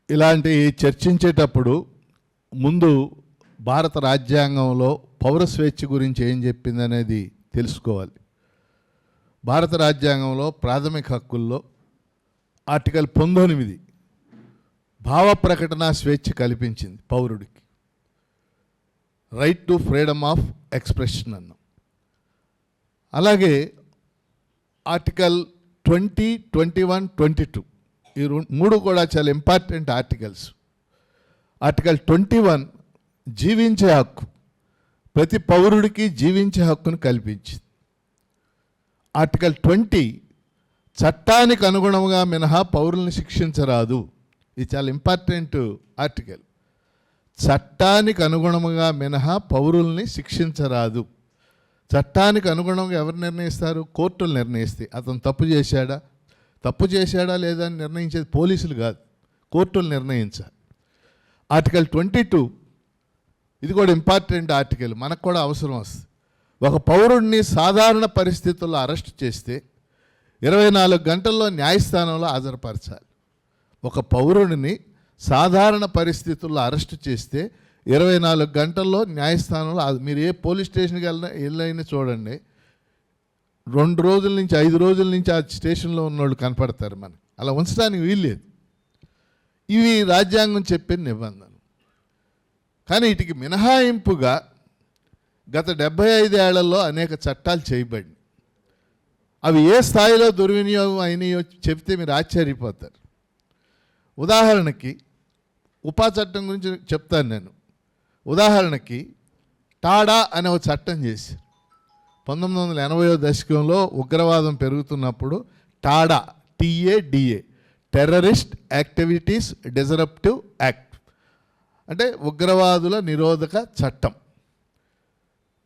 ఇలాంటి చర్చించేటప్పుడు ముందు భారత రాజ్యాంగంలో పౌర స్వేచ్ఛ గురించి ఏం చెప్పింది అనేది తెలుసుకోవాలి. భారత రాజ్యాంగంలో ప్రాథమిక హక్కుల్లో ఆర్టికల్ 19 భావ ప్రకటన స్వేచ్ఛ కల్పించింది పౌరుడికి. Right to freedom of expression అన్నాం. అలాగే ఆర్టికల్ 20, 21, 22 ఈ మూడు కూడా చాలా ఇంపార్టెంట్ ఆర్టికల్స్. ఆర్టికల్ 21 జీవించే హక్కు, ప్రతి పౌరుడికి జీవించే హక్కును కల్పించింది. ఆర్టికల్ 20 చట్టానికి అనుగుణంగా మినహా పౌరుల్ని శిక్షించరాదు. ఇది చాలా ఇంపార్టెంట్ ఆర్టికల్. చట్టానికి అనుగుణంగా మినహా పౌరుల్ని శిక్షించరాదు. చట్టానికి అనుగుణంగా ఎవరు నిర్ణయిస్తారు? కోర్టులు నిర్ణయిస్తాయి. అతను తప్పు చేశాడా లేదా అని నిర్ణయించేది పోలీసులు కాదు, కోర్టులు నిర్ణయించాలి. ఆర్టికల్ 22 ఇది కూడా ఇంపార్టెంట్ ఆర్టికల్, మనకు కూడా అవసరం వస్తుంది. ఒక పౌరుడిని సాధారణ పరిస్థితుల్లో అరెస్ట్ చేస్తే 24 గంటల్లో న్యాయస్థానంలో హాజరుపరచాలి. ఒక పౌరుడిని సాధారణ పరిస్థితుల్లో అరెస్ట్ చేస్తే 24 గంటల్లో న్యాయస్థానంలో, మీరు ఏ పోలీస్ స్టేషన్కి వెళ్ళైనా చూడండి, 2 రోజుల నుంచి 5 రోజుల నుంచి ఆ స్టేషన్లో ఉన్నోళ్ళు కనపడతారు. మనకి అలా ఉంచడానికి వీల్లేదు. ఇవి రాజ్యాంగం చెప్పిన నిబంధనలు. కానీ వీటికి మినహాయింపుగా గత 75 ఏళ్లలో అనేక చట్టాలు చేయబడి, అవి ఏ స్థాయిలో దుర్వినియోగం అయినాయో చెప్తే మీరు ఆశ్చర్యపోతారు. ఉదాహరణకి ఉపా చట్టం గురించి చెప్తాను నేను. ఉదాహరణకి టాడా అనే ఒక చట్టం చేశారు 1980వ దశకంలో. ఉగ్రవాదం పెరుగుతున్నప్పుడు Tada, TADA, terrorist activities disruptive act, అంటే ఉగ్రవాదుల నిరోధక చట్టం.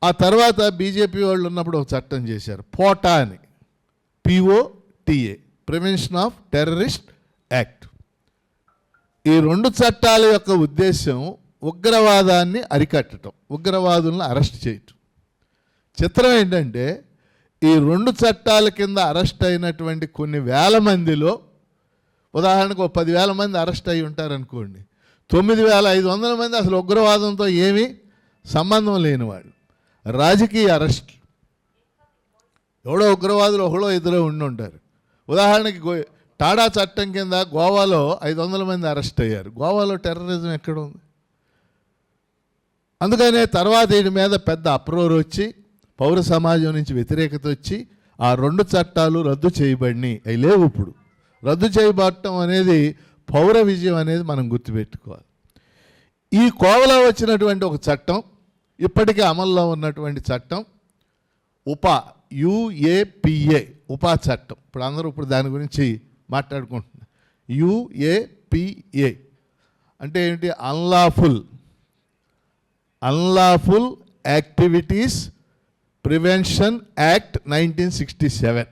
ఆ తర్వాత బీజేపీ వాళ్ళు ఉన్నప్పుడు ఒక చట్టం చేశారు, పోటా అని, POTA, prevention of terrorist act. ఈ 2 చట్టాల యొక్క ఉద్దేశం ఉగ్రవాదాన్ని అరికట్టడం, ఉగ్రవాదులను అరెస్ట్ చేయటం. చిత్రం ఏంటంటే ఈ 2 చట్టాల కింద అరెస్ట్ అయినటువంటి కొన్ని వేల మందిలో, ఉదాహరణకు 10,000 మంది అరెస్ట్ అయి ఉంటారనుకోండి, 9,500 మంది అసలు ఉగ్రవాదంతో ఏమీ సంబంధం లేని వాళ్ళు, రాజకీయ అరెస్ట్. ఎవడో ఉగ్రవాదులు ఒకడో ఇద్దరో ఉండి ఉంటారు. ఉదాహరణకి టాడా చట్టం కింద గోవాలో 500 మంది అరెస్ట్ అయ్యారు. గోవాలో టెర్రరిజం ఎక్కడ ఉంది? అందుకనే తర్వాత వీటి మీద పెద్ద అప్రోర్ వచ్చి, పౌర సమాజం నుంచి వ్యతిరేకత వచ్చి ఆ 2 చట్టాలు రద్దు చేయబడినాయి. అవి లేవు ఇప్పుడు. రద్దు చేయబడటం అనేది పౌర విజయం అనేది మనం గుర్తుపెట్టుకోవాలి. ఈ కోవలో వచ్చినటువంటి ఒక చట్టం, ఇప్పటికీ అమల్లో ఉన్నటువంటి చట్టం ఉపా, UAPA, ఉపా చట్టం. ఇప్పుడు దాని గురించి మాట్లాడుకుంటున్నారు. UAPA అంటే ఏంటి? Unlawful activities prevention act 1967.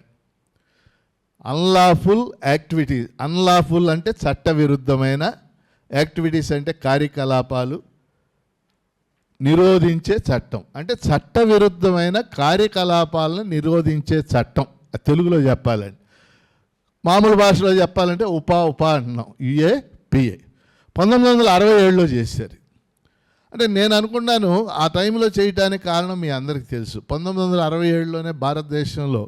Unlawful అంటే చట్టవిరుద్ధమైన, యాక్టివిటీస్ అంటే కార్యకలాపాలు, నిరోధించే చట్టం అంటే చట్టవిరుద్ధమైన కార్యకలాపాలను నిరోధించే చట్టం. తెలుగులో చెప్పాలండి, మామూలు భాషలో చెప్పాలంటే ఉపా అంటున్నాం. UAPA 1967లో చేశారు. అంటే నేను అనుకున్నాను ఆ టైంలో చేయటానికి కారణం మీ అందరికీ తెలుసు. 1967లోనే భారతదేశంలో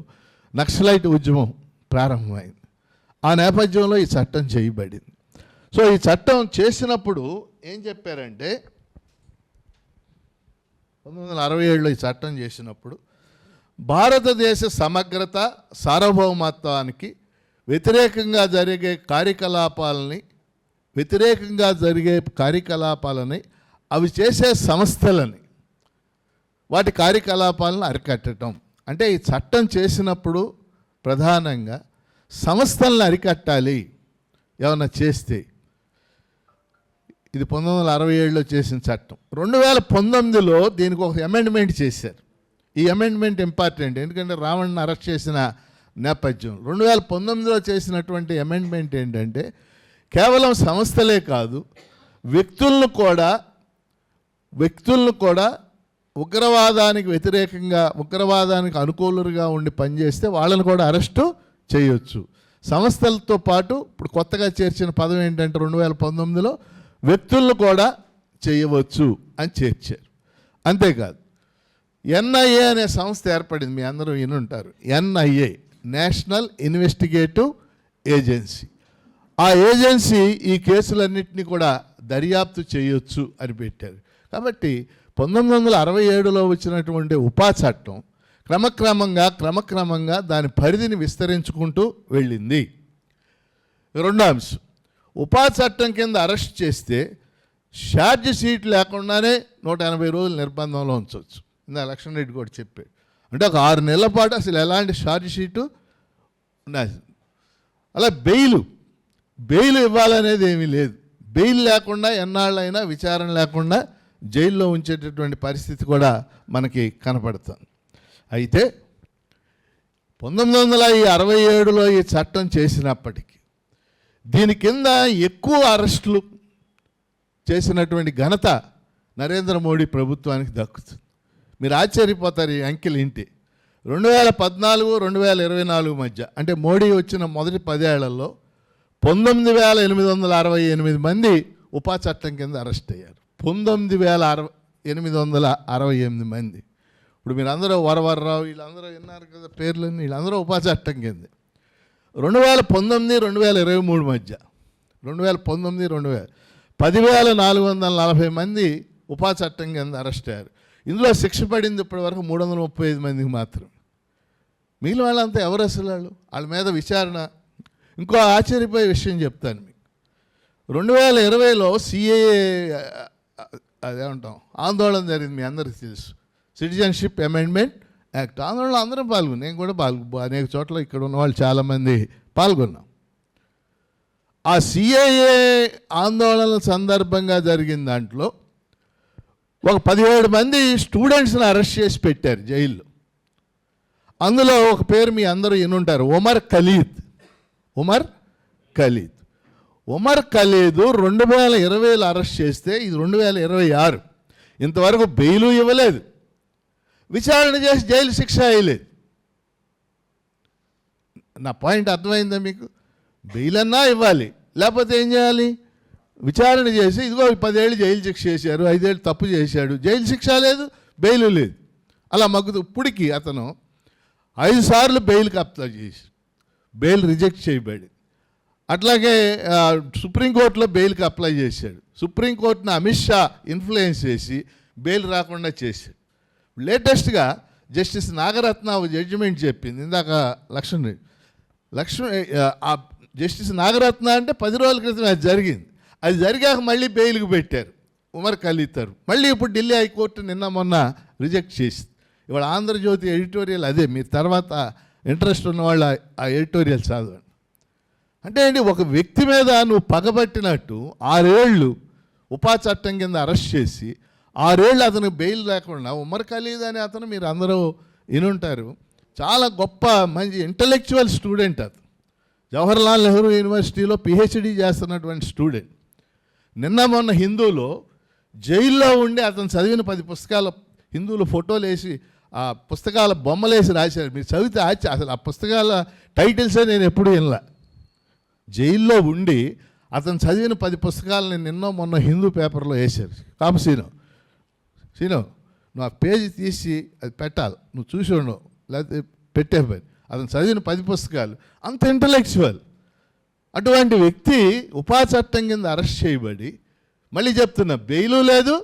నక్సలైట్ ఉద్యమం ప్రారంభమైంది. ఆ నేపథ్యంలో ఈ చట్టం చేయబడింది. సో ఈ చట్టం చేసినప్పుడు ఏం చెప్పారంటే, 1967లో ఈ చట్టం చేసినప్పుడు భారతదేశ సమగ్రత, సార్వభౌమత్వానికి వ్యతిరేకంగా జరిగే కార్యకలాపాలని అవి చేసే సంస్థలని, వాటి కార్యకలాపాలను అరికట్టడం. అంటే ఈ చట్టం చేసినప్పుడు ప్రధానంగా సంస్థలను అరికట్టాలి ఏమన్నా చేస్తే. ఇది 1967లో చేసిన చట్టం. 2019లో దీనికి ఒక అమెండ్మెంట్ చేశారు. ఈ అమెండ్మెంట్ ఇంపార్టెంట్, ఎందుకంటే రావణ్ని అరెస్ట్ చేసిన నేపథ్యం. 2019లో చేసినటువంటి అమెండ్మెంట్ ఏంటంటే, కేవలం సంస్థలే కాదు, వ్యక్తులను కూడా ఉగ్రవాదానికి వ్యతిరేకంగా, ఉగ్రవాదానికి అనుకూలుగా ఉండి పనిచేస్తే వాళ్ళని కూడా అరెస్టు చేయొచ్చు. సంస్థలతో పాటు ఇప్పుడు కొత్తగా చేర్చిన పదం ఏంటంటే 2019లో వ్యక్తులను కూడా చేయవచ్చు అని చేర్చారు. అంతేకాదు ఎన్ఐఏ అనే సంస్థ ఏర్పడింది, మీ అందరూ వినుంటారు. NIA, national investigative agency. ఆ ఏజెన్సీ ఈ కేసులన్నింటినీ కూడా దర్యాప్తు చేయొచ్చు అని పెట్టారు. కాబట్టి 1967లో వచ్చినటువంటి ఉపా చట్టం క్రమక్రమంగా దాని పరిధిని విస్తరించుకుంటూ వెళ్ళింది. రెండో అంశం, ఉపా చట్టం కింద అరెస్ట్ చేస్తే ఛార్జ్ షీట్ లేకుండానే 180 రోజులు నిర్బంధంలో ఉంచవచ్చు. ఇందా లక్ష్మణ్ రెడ్డి కూడా చెప్పాడు. అంటే ఒక 6 నెలల పాటు అసలు ఎలాంటి ఛార్జ్ షీటు ఉన్నది. అలా బెయిల్ ఇవ్వాలనేది ఏమీ లేదు. బెయిల్ లేకుండా ఎన్నాళ్ళైనా విచారణ లేకుండా జైల్లో ఉంచేటటువంటి పరిస్థితి కూడా మనకి కనపడుతుంది. అయితే 1967లో ఈ చట్టం చేసినప్పటికీ దీని కింద ఎక్కువ అరెస్టులు చేసినటువంటి ఘనత నరేంద్ర మోడీ ప్రభుత్వానికి దక్కుతుంది. మీరు ఆశ్చర్యపోతారు ఈ అంకెలు ఏంటి. 2014-2024 మధ్య, అంటే మోడీ వచ్చిన మొదటి 10 ఏళ్లలో 19,868 మంది ఉపా చట్టం కింద అరెస్ట్ అయ్యారు. 19,868 మంది. ఇప్పుడు మీరు అందరూ వరవర్రావు వీళ్ళందరూ విన్నారు కదా పేర్లన్నీ, వీళ్ళందరూ ఉపా చట్టం కింద. 2019-2023 మధ్య 10,440 మంది ఉపా చట్టం కింద అరెస్ట్ అయ్యారు. ఇందులో శిక్ష పడింది ఇప్పటి వరకు 335 మందికి మాత్రం. మిగిలిన వాళ్ళంతా ఎవరు అసలు వాళ్ళ మీద విచారణ. ఇంకో ఆశ్చర్యపోయే విషయం చెప్తాను మీకు. 2020లో సిఏఏ అదేమంటాం ఆందోళన జరిగింది, మీ అందరికీ తెలుసు. సిటిజన్షిప్ అమెండ్మెంట్ యాక్ట్ ఆందోళనలో అందరం పాల్గొన్నాం. నేను కూడా అనేక చోట్ల ఇక్కడ ఉన్న వాళ్ళు చాలామంది పాల్గొన్నాం. ఆ సిఏఏ ఆందోళన సందర్భంగా జరిగిన దాంట్లో ఒక 17 మంది స్టూడెంట్స్ని అరెస్ట్ చేసి పెట్టారు జైల్లో. అందులో ఒక పేరు మీ అందరూ వినుంటారు, ఉమర్ ఖలీద్. ఉమర్ ఖలీద్ 2020లో అరెస్ట్ చేస్తే ఇది 2026. ఇంతవరకు బెయిలు ఇవ్వలేదు, విచారణ చేసి జైలు శిక్ష వేయలేదు. నా పాయింట్ అర్థమైందా మీకు? బెయిల్ అన్నా ఇవ్వాలి, లేకపోతే ఏం చేయాలి? విచారణ చేసి ఇదిగో 10 ఏళ్ళు జైలు శిక్ష చేశారు, 5 ఏళ్ళు తప్పు చేశాడు, జైలు శిక్ష లేదు, బెయిలు లేదు. అలా మగ్గుతూ ఇప్పటికి అతను 5 సార్లు బెయిల్కి అప్లై చేసి బెయిల్ రిజెక్ట్ చేయబడి, అట్లాగే సుప్రీంకోర్టులో బెయిల్కి అప్లై చేశాడు. సుప్రీంకోర్టును అమిత్ షా ఇన్ఫ్లుయెన్స్ చేసి బెయిల్ రాకుండా చేశాడు. లేటెస్ట్గా జస్టిస్ నాగరత్న ఒక జడ్జిమెంట్ చెప్పింది. ఇందాక జస్టిస్ నాగరత్న అంటే 10 రోజుల క్రితం అది జరిగింది. అది జరిగాక మళ్ళీ బెయిల్కి పెట్టారు ఉమర్ ఖలీద్. మళ్ళీ ఇప్పుడు ఢిల్లీ హైకోర్టు నిన్న మొన్న రిజెక్ట్ చేసింది. ఇవాళ ఆంధ్రజ్యోతి ఎడిటోరియల్ అదే, మీరు తర్వాత ఇంట్రెస్ట్ ఉన్నవాళ్ళు ఆ ఎడిటోరియల్ చదవండి. అంటే ఏంటి, ఒక వ్యక్తి మీద నువ్వు పగబట్టినట్టు 6 ఏళ్ళు ఉపా చట్టం కింద అరెస్ట్ చేసి 6 ఏళ్ళు అతను బెయిల్ లేకుండా, ఉమర్ ఖలీద్ అనే అతను మీరు అందరూ వినుంటారు, చాలా గొప్ప మంచి ఇంటలెక్చువల్ స్టూడెంట్. అతను జవహర్లాల్ నెహ్రూ యూనివర్సిటీలో పిహెచ్డి చేస్తున్నటువంటి స్టూడెంట్. నిన్న మొన్న హిందూలో జైల్లో ఉండి అతను చదివిన 10 పుస్తకాల హిందువులు ఫోటోలు వేసి ఆ పుస్తకాల బొమ్మలు వేసి రాశారు. మీరు చదివితే అసలు ఆ పుస్తకాల టైటిల్సే నేను ఎప్పుడు వినలా. జైల్లో ఉండి అతను చదివిన 10 పుస్తకాలని నిన్న మొన్న హిందూ పేపర్లో వేశారు. సీను నువ్వు ఆ పేజీ తీసి అది పెట్టాలి, నువ్వు చూసి ఉండవు, లేకపోతే పెట్టే పని. అతను చదివిన 10 పుస్తకాలు, అంత ఇంటలెక్చువల్. అటువంటి వ్యక్తి ఉపా చట్టం కింద అరెస్ట్ చేయబడి, మళ్ళీ చెప్తున్నా, బెయిలు లేదు,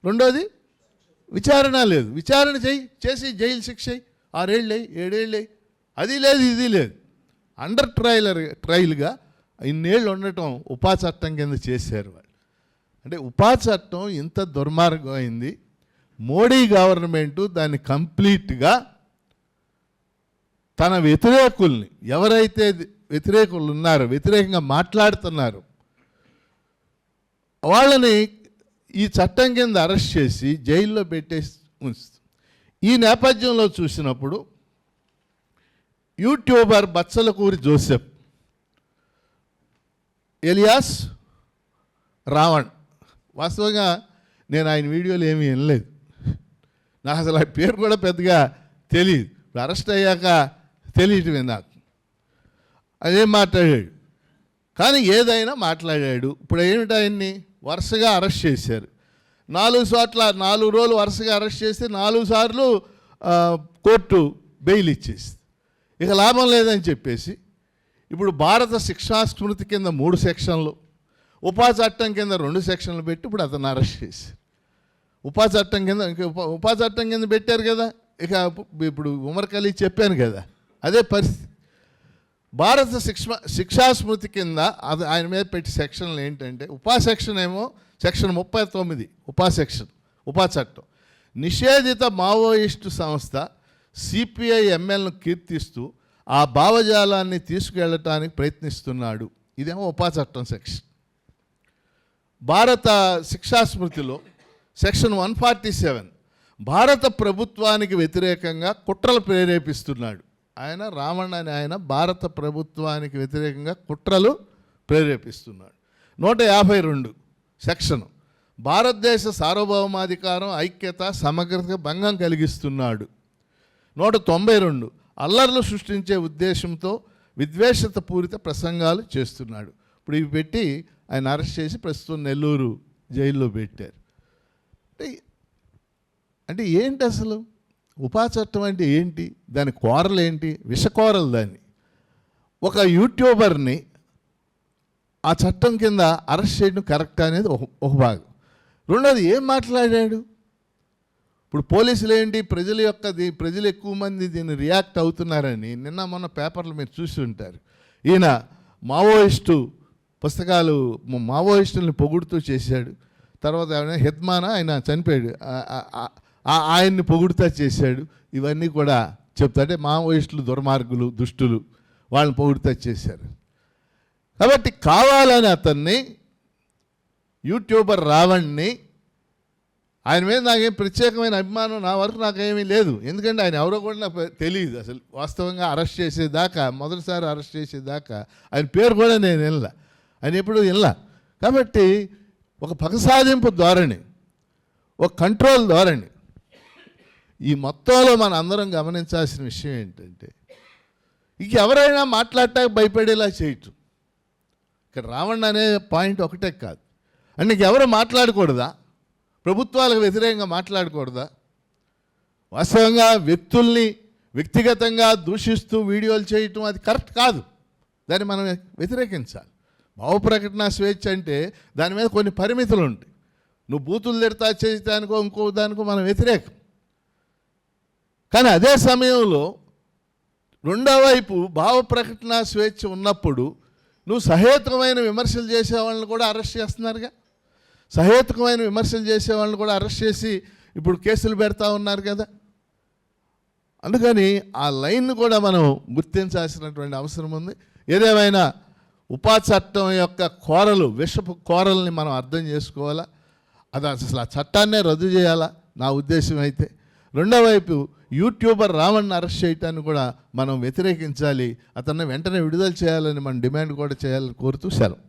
రెండోది విచారణ లేదు. విచారణ చేసి జైలు శిక్ష 6 ఏళ్ళు 7 ఏళ్ళు, అది లేదు ఇది లేదు. అండర్ ట్రయల్గా ఇన్నేళ్ళు ఉండటం ఉపా చట్టం కింద చేశారు వాళ్ళు. అంటే ఉపా చట్టం ఇంత దుర్మార్గం అయింది. మోడీ గవర్నమెంటు దాన్ని కంప్లీట్గా తన వ్యతిరేకుల్ని, ఎవరైతే వ్యతిరేకులు ఉన్నారో, వ్యతిరేకంగా మాట్లాడుతున్నారు, వాళ్ళని ఈ చట్టం కింద అరెస్ట్ చేసి జైల్లో పెట్టేసి ఉంచుతుంది. ఈ నేపథ్యంలో చూసినప్పుడు యూట్యూబర్ బచ్చలకూరి జోసెఫ్ ఎలియాస్ రావణ్, వాస్తవంగా నేను ఆయన వీడియోలు ఏమీ వినలేదు, నాకు అసలు ఆ పేరు కూడా పెద్దగా తెలియదు. అరెస్ట్ అయ్యాక తెలియటమే నాకు. అదేం మాట్లాడాడు. కానీ ఏదైనా మాట్లాడాడు. ఇప్పుడు ఏమిటి, ఆయన్ని వరుసగా అరెస్ట్ చేశారు. 4 రోజులు వరుసగా అరెస్ట్ చేస్తే 4 సార్లు కోర్టు బెయిల్ ఇచ్చేసి ఇక లాభం లేదని చెప్పేసి ఇప్పుడు భారత శిక్షా స్మృతి కింద 3 సెక్షన్లు, ఉపా చట్టం కింద 2 సెక్షన్లు పెట్టి ఇప్పుడు అతను అరెస్ట్ చేశారు. ఉపా చట్టం కింద పెట్టారు కదా. ఇక ఇప్పుడు ఉమర్ ఖలీద్ చెప్పాను కదా, అదే పరిస్థితి. భారత శిక్షా స్మృతి కింద అది ఆయన మీద పెట్టి సెక్షన్లు ఏంటంటే, ఉపా సెక్షన్ ఏమో సెక్షన్ 39 ఉపా చట్టం, నిషేధిత మావోయిస్టు సంస్థ సిపిఐ ఎంఎల్ను కీర్తిస్తూ ఆ భావజాలాన్ని తీసుకువెళ్ళటానికి ప్రయత్నిస్తున్నాడు. ఇదేమో ఉపా చట్టం సెక్షన్. భారత శిక్షా స్మృతిలో సెక్షన్ 147 భారత ప్రభుత్వానికి వ్యతిరేకంగా కుట్రలు ప్రేరేపిస్తున్నాడు. ఆయన రావణ్ అని ఆయన భారత ప్రభుత్వానికి వ్యతిరేకంగా కుట్రలు ప్రేరేపిస్తున్నాడు. 152 సెక్షన్ భారతదేశ సార్వభౌమాధికారం, ఐక్యత, సమగ్రత భంగం కలిగిస్తున్నాడు. 192 అల్లర్లు సృష్టించే ఉద్దేశంతో విద్వేషత పూరిత ప్రసంగాలు చేస్తున్నాడు. ఇప్పుడు ఇవి పెట్టి ఆయన అరెస్ట్ చేసి ప్రస్తుతం నెల్లూరు జైల్లో పెట్టారు. అంటే ఏంటి అసలు ఉపా చట్టం అంటే ఏంటి, దాని కోరలు ఏంటి, విషకోరలు దాన్ని. ఒక యూట్యూబర్ని ఆ చట్టం కింద అరెస్ట్ చేయడం కరెక్ట్ అనేది ఒక భాగం. రెండోది ఏం మాట్లాడాడు. ఇప్పుడు పోలీసులు ఏంటి, ప్రజలు ఎక్కువ మంది దీన్ని రియాక్ట్ అవుతున్నారని నిన్న మొన్న పేపర్లు మీరు చూసి ఉంటారు. ఈయన మావోయిస్టు పుస్తకాలు మావోయిస్టుల్ని పొగుడుతూ చేశాడు. తర్వాత హిద్మానా ఆయన చనిపోయాడు, ఆయన్ని పొగుడుతా చేశాడు. ఇవన్నీ కూడా చెప్తా, అంటే మావోయిస్టులు దుర్మార్గులు, దుష్టులు, వాళ్ళని పొగుడుతా చేశారు. కాబట్టి కావాలని అతన్ని యూట్యూబర్ రావణ్ని, ఆయన మీద నాకేం ప్రత్యేకమైన అభిమానం నా వరకు నాకేమీ లేదు. ఎందుకంటే ఆయన ఎవరో కూడా నాకు తెలియదు అసలు. వాస్తవంగా అరెస్ట్ చేసేదాకా, మొదటిసారి అరెస్ట్ చేసేదాకా ఆయన పేరు కూడా నేను వినలా, ఆయన ఎప్పుడు వినలా. కాబట్టి ఒక పగసాధింపు ధోరణి, ఒక కంట్రోల్ ధోరణి. ఈ మొత్తంలో మన అందరం గమనించాల్సిన విషయం ఏంటంటే, ఇక ఎవరైనా మాట్లాడటానికి భయపడేలా చేయటం. ఇక్కడ రావణ్ అనే పాయింట్ ఒకటే కాదు. అంటే నీకు ఎవరు మాట్లాడకూడదా, ప్రభుత్వాలకు వ్యతిరేకంగా మాట్లాడకూడదా? వాస్తవంగా వ్యక్తుల్ని వ్యక్తిగతంగా దూషిస్తూ వీడియోలు చేయటం అది కరెక్ట్ కాదు. దాన్ని మనం వ్యతిరేకించాలి. భావ ప్రకటన స్వేచ్ఛ అంటే దాని మీద కొన్ని పరిమితులు ఉంటాయి. నువ్వు బూతులు తిడతా చేయటానికో ఇంకో దానికో మనం వ్యతిరేకం. కానీ అదే సమయంలో రెండో వైపు భావ ప్రకటన స్వేచ్ఛ ఉన్నప్పుడు నువ్వు సహేతుకమైన విమర్శలు చేసేవాళ్ళని కూడా అరెస్ట్ చేస్తున్నారుగా. సహేతుకమైన విమర్శలు చేసేవాళ్ళని కూడా అరెస్ట్ చేసి ఇప్పుడు కేసులు పెడతా ఉన్నారు కదా. అందుకని ఆ లైన్ కూడా మనం గుర్తించాల్సినటువంటి అవసరం ఉంది. ఏదేమైనా ఉపా చట్టం యొక్క కోరలు, విషపు కోరల్ని మనం అర్థం చేసుకోవాలా. అది అసలు ఆ చట్టాన్నే రద్దు చేయాలా నా ఉద్దేశం అయితే. రెండో వైపు యూట్యూబర్ రావణ్ని అరెస్ట్ చేయటాన్ని కూడా మనం వ్యతిరేకించాలి. అతన్ని వెంటనే విడుదల చేయాలని మనం డిమాండ్ కూడా చేయాలని కోరుతూ సెలవు.